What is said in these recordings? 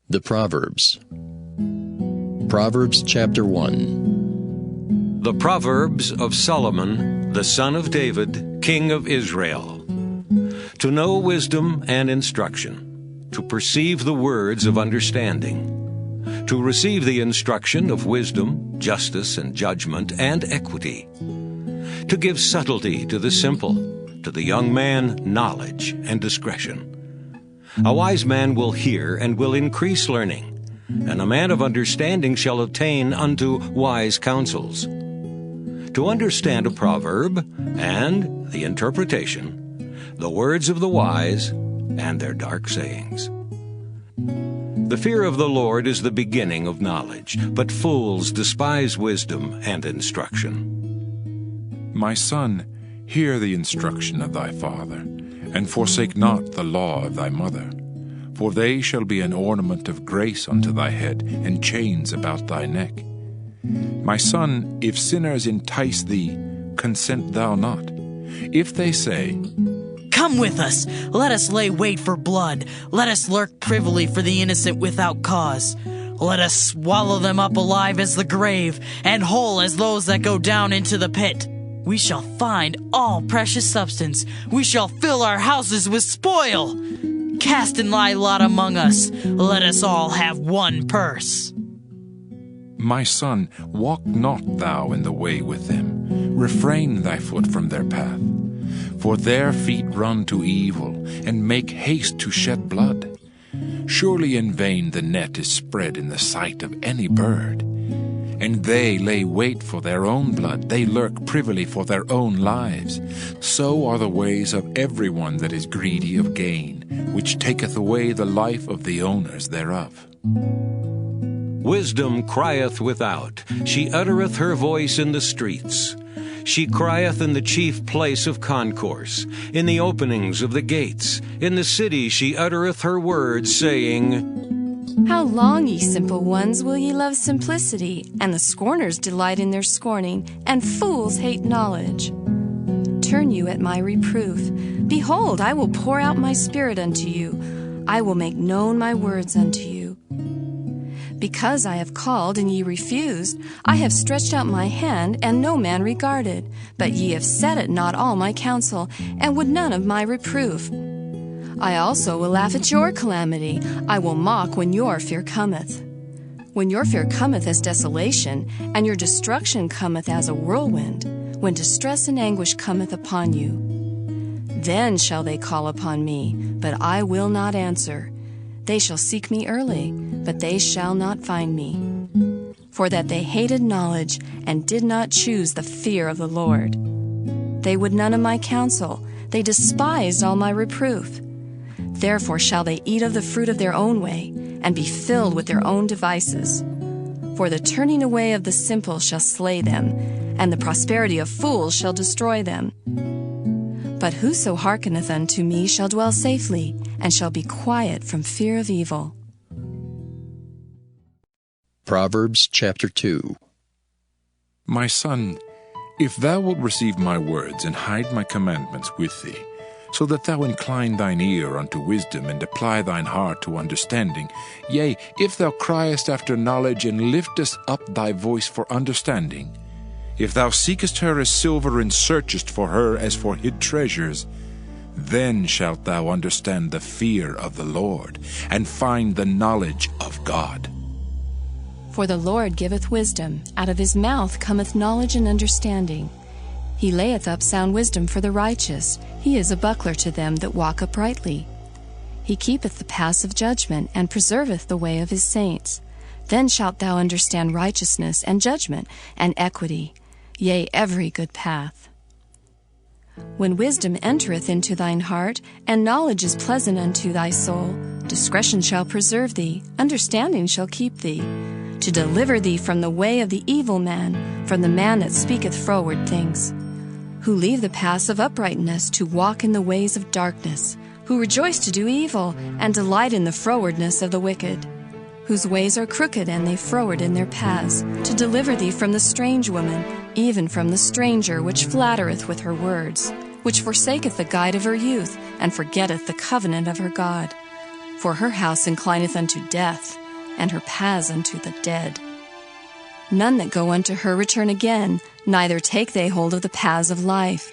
The Proverbs. Proverbs chapter 1. The Proverbs of Solomon, the son of David, king of Israel. To know wisdom and instruction, to perceive the words of understanding, to receive the instruction of wisdom, justice, and judgment, and equity, to give subtlety to the simple, to the young man knowledge and discretion. A wise man will hear and will increase learning, and a man of understanding shall attain unto wise counsels. To understand a proverb and the interpretation, the words of the wise and their dark sayings. The fear of the Lord is the beginning of knowledge, but fools despise wisdom and instruction. My son, hear the instruction of thy father, and forsake not the law of thy mother. For they shall be an ornament of grace unto thy head, and chains about thy neck. My son, if sinners entice thee, consent thou not. If they say, Come with us, let us lay wait for blood, let us lurk privily for the innocent without cause. Let us swallow them up alive as the grave, and whole as those that go down into the pit. We shall find all precious substance. We shall fill our houses with spoil. Cast in thy lot among us. Let us all have one purse. My son, walk not thou in the way with them. Refrain thy foot from their path. For their feet run to evil, and make haste to shed blood. Surely in vain the net is spread in the sight of any bird. And they lay wait for their own blood, they lurk privily for their own lives. So are the ways of every one that is greedy of gain, which taketh away the life of the owners thereof. Wisdom crieth without, she uttereth her voice in the streets. She crieth in the chief place of concourse, in the openings of the gates. In the city she uttereth her words, saying, How long, ye simple ones, will ye love simplicity? And the scorners delight in their scorning, and fools hate knowledge. Turn you at my reproof. Behold, I will pour out my spirit unto you. I will make known my words unto you. Because I have called, and ye refused, I have stretched out my hand, and no man regarded. But ye have set at naught all my counsel, and would none of my reproof. I also will laugh at your calamity. I will mock when your fear cometh. When your fear cometh as desolation, and your destruction cometh as a whirlwind, when distress and anguish cometh upon you. Then shall they call upon me, but I will not answer. They shall seek me early, but they shall not find me. For that they hated knowledge, and did not choose the fear of the Lord. They would none of my counsel, they despised all my reproof. Therefore shall they eat of the fruit of their own way, and be filled with their own devices. For the turning away of the simple shall slay them, and the prosperity of fools shall destroy them. But whoso hearkeneth unto me shall dwell safely, and shall be quiet from fear of evil. Proverbs chapter 2. My son, if thou wilt receive my words, and hide my commandments with thee, so that thou incline thine ear unto wisdom, and apply thine heart to understanding. Yea, if thou criest after knowledge, and liftest up thy voice for understanding. If thou seekest her as silver, and searchest for her as for hid treasures, then shalt thou understand the fear of the Lord, and find the knowledge of God. For the Lord giveth wisdom, out of his mouth cometh knowledge and understanding. He layeth up sound wisdom for the righteous. He is a buckler to them that walk uprightly. He keepeth the paths of judgment, and preserveth the way of his saints. Then shalt thou understand righteousness, and judgment, and equity, yea, every good path. When wisdom entereth into thine heart, and knowledge is pleasant unto thy soul, discretion shall preserve thee, understanding shall keep thee, to deliver thee from the way of the evil man, from the man that speaketh froward things, who leave the paths of uprightness to walk in the ways of darkness, who rejoice to do evil, and delight in the frowardness of the wicked, whose ways are crooked, and they froward in their paths, to deliver thee from the strange woman, even from the stranger which flattereth with her words, which forsaketh the guide of her youth, and forgetteth the covenant of her God. For her house inclineth unto death, and her paths unto the dead. None that go unto her return again, neither take they hold of the paths of life,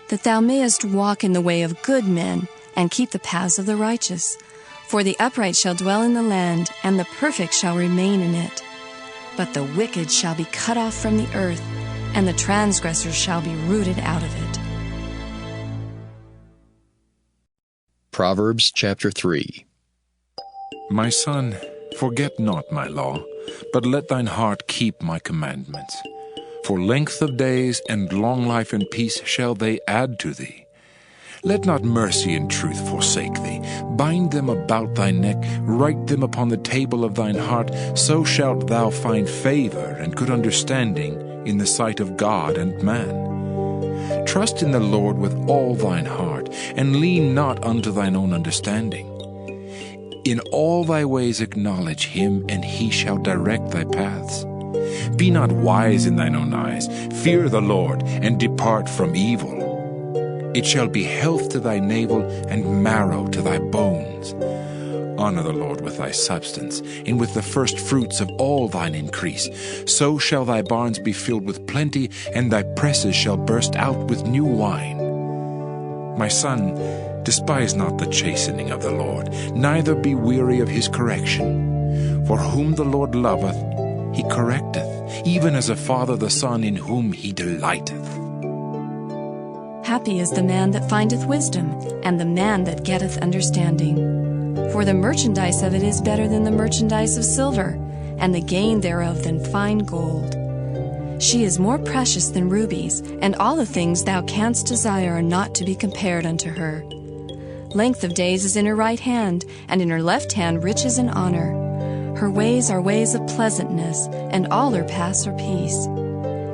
that thou mayest walk in the way of good men, and keep the paths of the righteous. For the upright shall dwell in the land, and the perfect shall remain in it. But the wicked shall be cut off from the earth, and the transgressors shall be rooted out of it. Proverbs chapter 3. My son, forget not my law, but let thine heart keep my commandments. For length of days and long life and peace shall they add to thee. Let not mercy and truth forsake thee. Bind them about thy neck, write them upon the table of thine heart, so shalt thou find favor and good understanding in the sight of God and man. Trust in the Lord with all thine heart, and lean not unto thine own understanding. In all thy ways acknowledge him, and he shall direct thy paths. Be not wise in thine own eyes. Fear the Lord, and depart from evil. It shall be health to thy navel, and marrow to thy bones. Honor the Lord with thy substance, and with the first fruits of all thine increase. So shall thy barns be filled with plenty, and thy presses shall burst out with new wine. My son, despise not the chastening of the Lord, neither be weary of his correction. For whom the Lord loveth, he correcteth, even as a father the son in whom he delighteth. Happy is the man that findeth wisdom, and the man that getteth understanding. For the merchandise of it is better than the merchandise of silver, and the gain thereof than fine gold. She is more precious than rubies, and all the things thou canst desire are not to be compared unto her. Length of days is in her right hand, and in her left hand riches and honor. Her ways are ways of pleasantness, and all her paths are peace.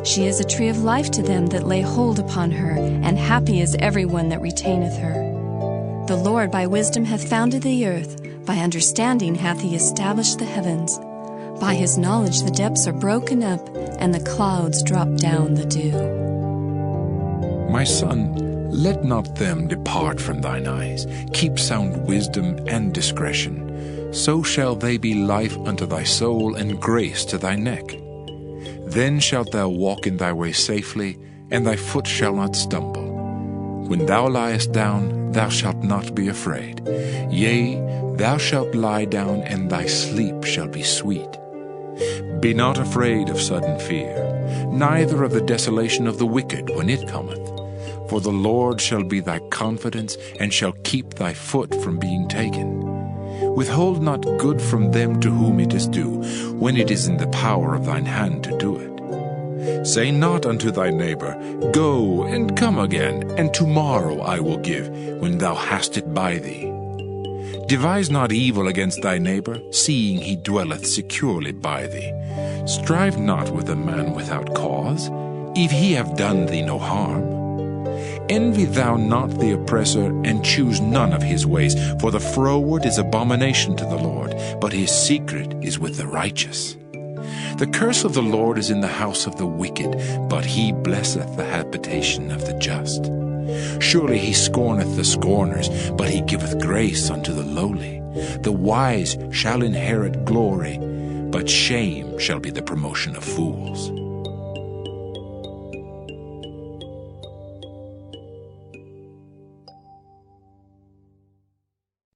She is a tree of life to them that lay hold upon her, and happy is every one that retaineth her. The Lord by wisdom hath founded the earth, by understanding hath he established the heavens. By his knowledge the depths are broken up, and the clouds drop down the dew. My son, let not them depart from thine eyes. Keep sound wisdom and discretion. So shall they be life unto thy soul, and grace to thy neck. Then shalt thou walk in thy way safely, and thy foot shall not stumble. When thou liest down, thou shalt not be afraid. Yea, thou shalt lie down, and thy sleep shall be sweet. Be not afraid of sudden fear, neither of the desolation of the wicked when it cometh. For the Lord shall be thy confidence, and shall keep thy foot from being taken. Withhold not good from them to whom it is due, when it is in the power of thine hand to do it. Say not unto thy neighbor, Go and come again, and tomorrow I will give, when thou hast it by thee. Devise not evil against thy neighbor, seeing he dwelleth securely by thee. Strive not with a man without cause, if he have done thee no harm. Envy thou not the oppressor, and choose none of his ways, for the froward is abomination to the Lord, but his secret is with the righteous. The curse of the Lord is in the house of the wicked, but he blesseth the habitation of the just. Surely he scorneth the scorners, but he giveth grace unto the lowly. The wise shall inherit glory, but shame shall be the promotion of fools.